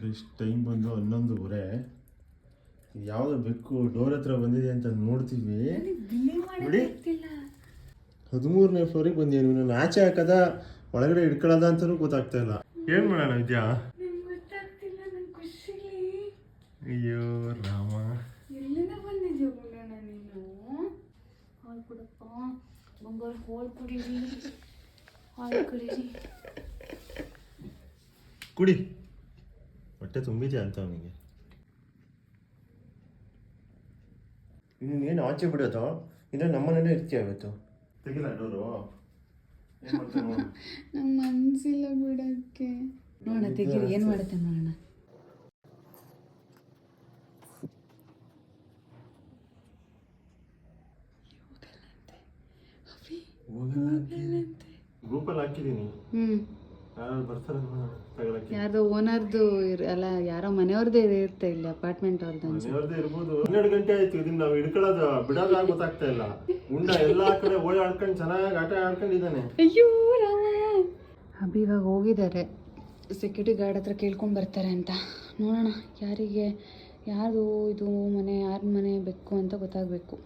Guys time ಬಂದು 11:30. ಯಾವುದೋ ಬೆಕ್ಕು ಡೋರ್ ಹತ್ರ ಬಂದಿದೆ ಅಂತ ನೋಡ್ತೀವಿ. ನೋಡಿ 13ನೇ ಫ್ಲೋರಿಗೆ ಬಂದಿದ್ದೀನಿ. ನಾನು ಆಚೆ ಹಾಕದ ಒಳಗಡೆ ಇಟ್ಕೊಳ್ಳೋದ ಅಂತಲೂ ಗೊತ್ತಾಗ್ತಾ ಇಲ್ಲ. ಏನು ಮಾಡೋಣ ವಿದ್ಯಾ? ಅಯ್ಯೋ ರಾಮ, ಎಲ್ಲಿಂದ ಬಂದಿದ್ಯೋ ಗುಂಡಣ್ಣ ನೀನು? ಹಾಲು ಕೊಡಪ್ಪ, ಬಂಗಾರ ಹಾಲು ಕುಡೀರಿ, ಹಾಲು ಕುಡೀರಿ. ಕುಡಿ, ಹೊಟ್ಟೆ ತುಂಬಿದ್ಯಾ ಅಂತ ಅವನಿಗೆ. ಇನ್ನೇನು ಆಚೆ ಬಿಡೋದು? ಇನ್ನು ನಮ್ಮನೇಲೆ ಇರ್ತೀಯ ಇವತ್ತು. ತೆಗಿಲ್ಲ ಡೋರು. ನಂಗೆ ಮನ್ಸಿಲ್ಲ ಬಿಡಕ್ಕೆ. ನೋಡೋಣ ತೆಗೀರಿ, ಏನು ಮಾಡುತ್ತೆ ನೋಡೋಣ. ಗ್ರೂಪಲ್ಲಿ ಹಾಕಿದ್ದೀನಿ. ಯಾರು ಬರ್ತಾರೆ ತಗೊಳಕ್ಕೆ? ಯಾರ್ದೋ ಓನರ್ದು ಅಲ್ಲ, ಯಾರೋ ಮನೆಯವ್ರದ್ದೇ ಇರುತ್ತೆ, ಇಲ್ಲಿ ಅಪಾರ್ಟ್ಮೆಂಟ್ ಅವ್ರದ್ದು. ಮನೆಯವ್ರದ್ದೇ ಇರ್ಬೋದು. 12 ಗಂಟೆ ಆಯ್ತು. ಇದನ್ನ ನಾವು ಹಿಡ್ಕೊಳ್ಳೋದು ಬಿಡೋದಾಗ ಗೊತ್ತಾಗ್ತಾ ಇಲ್ಲ. ಉಂಡ ಎಲ್ಲಾ ಕಡೆ ಓಡಾಡ್ಕೊಂಡು ಚೆನ್ನಾಗಿ ಆಟ ಆಡ್ಕೊಂಡಿದ್ದಾನೆ. ಅಯ್ಯೋ ರಾಮ. ಅಭಿ ಇವಾಗ ಹೋಗಿದ್ದಾರೆ, ಸೆಕ್ಯೂರಿಟಿ ಗಾರ್ಡ್ ಹತ್ರ ಕೇಳ್ಕೊಂಡು ಬರ್ತಾರೆ ಅಂತ. ನೋಡೋಣ ಯಾರಿಗೆ, ಯಾರು ಇದು ಮನೆ, ಯಾರ ಮನೆ ಬೇಕು ಅಂತ ಗೊತ್ತಾಗಬೇಕು.